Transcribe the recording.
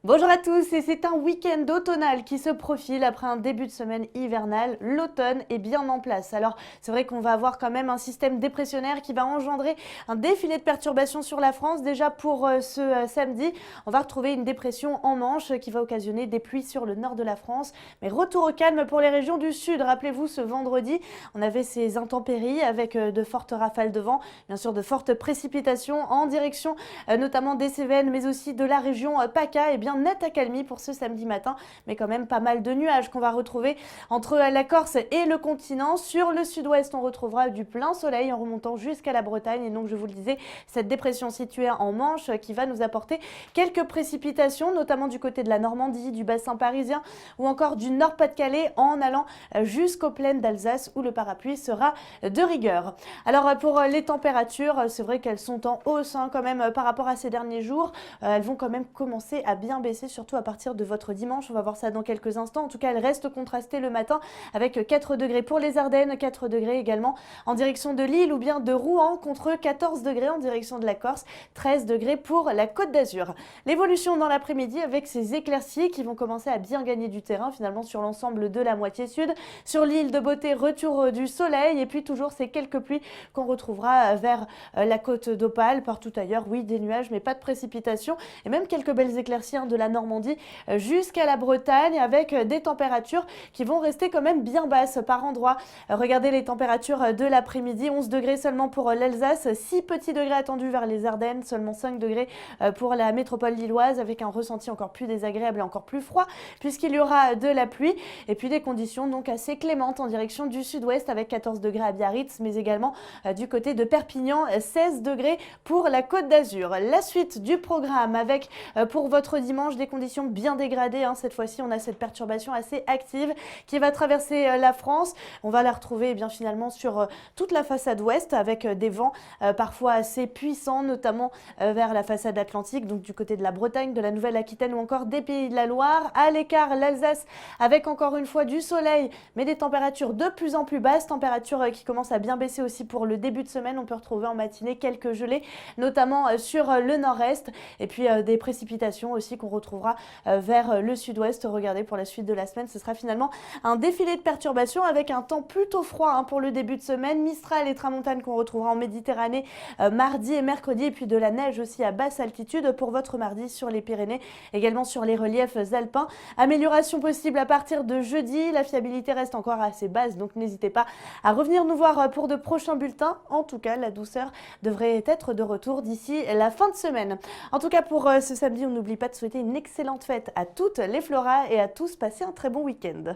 Bonjour à tous, et c'est un week-end automnal qui se profile après un début de semaine hivernale. L'automne est bien en place. Alors c'est vrai qu'on va avoir quand même un système dépressionnaire qui va engendrer un défilé de perturbations sur la France. Déjà pour ce samedi, on va retrouver une dépression en Manche qui va occasionner des pluies sur le nord de la France. Mais retour au calme pour les régions du sud. Rappelez-vous, ce vendredi, on avait ces intempéries avec de fortes rafales de vent, bien sûr de fortes précipitations en direction notamment des Cévennes, mais aussi de la région PACA. Et bien nette accalmie pour ce samedi matin, mais quand même pas mal de nuages qu'on va retrouver entre la Corse et le continent. Sur le sud-ouest, on retrouvera du plein soleil en remontant jusqu'à la Bretagne. Et donc, je vous le disais, cette dépression située en Manche qui va nous apporter quelques précipitations, notamment du côté de la Normandie, du bassin parisien ou encore du Nord-Pas-de-Calais en allant jusqu'aux plaines d'Alsace où le parapluie sera de rigueur. Alors, pour les températures, c'est vrai qu'elles sont en hausse quand même par rapport à ces derniers jours. Elles vont quand même commencer à bien baisser, surtout à partir de votre dimanche. On va voir ça dans quelques instants. En tout cas, elle reste contrastée le matin avec 4 degrés pour les Ardennes, 4 degrés également en direction de Lille ou bien de Rouen, contre 14 degrés en direction de la Corse, 13 degrés pour la Côte d'Azur. L'évolution dans l'après-midi avec ces éclaircies qui vont commencer à bien gagner du terrain finalement sur l'ensemble de la moitié sud. Sur l'île de Beauté, retour du soleil et puis toujours ces quelques pluies qu'on retrouvera vers la côte d'Opale. Partout ailleurs, oui, des nuages mais pas de précipitations et même quelques belles éclaircies de la Normandie jusqu'à la Bretagne avec des températures qui vont rester quand même bien basses par endroits. Regardez les températures de l'après-midi, 11 degrés seulement pour l'Alsace, 6 petits degrés attendus vers les Ardennes, seulement 5 degrés pour la métropole lilloise avec un ressenti encore plus désagréable et encore plus froid puisqu'il y aura de la pluie et puis des conditions donc assez clémentes en direction du sud-ouest avec 14 degrés à Biarritz mais également du côté de Perpignan, 16 degrés pour la Côte d'Azur. La suite du programme avec pour votre dimanche des conditions bien dégradées. Cette fois-ci, on a cette perturbation assez active qui va traverser la France. On va la retrouver bien finalement sur toute la façade ouest avec des vents parfois assez puissants, notamment vers la façade atlantique, donc du côté de la Bretagne, de la Nouvelle-Aquitaine ou encore des Pays de la Loire. À l'écart, l'Alsace avec encore une fois du soleil, mais des températures de plus en plus basses, températures qui commencent à bien baisser aussi pour le début de semaine. On peut retrouver en matinée quelques gelées, notamment sur le nord-est, et puis des précipitations aussi qu'on retrouvera vers le sud-ouest. Regardez, pour la suite de la semaine, ce sera finalement un défilé de perturbations avec un temps plutôt froid pour le début de semaine. Mistral et tramontane qu'on retrouvera en Méditerranée mardi et mercredi, et puis de la neige aussi à basse altitude pour votre mardi sur les Pyrénées, également sur les reliefs alpins. Amélioration possible à partir de jeudi. La fiabilité reste encore assez basse, donc n'hésitez pas à revenir nous voir pour de prochains bulletins. En tout cas, la douceur devrait être de retour d'ici la fin de semaine. En tout cas, pour ce samedi, on n'oublie pas de souhaiter une excellente fête à toutes les Floras et à tous passer un très bon week-end.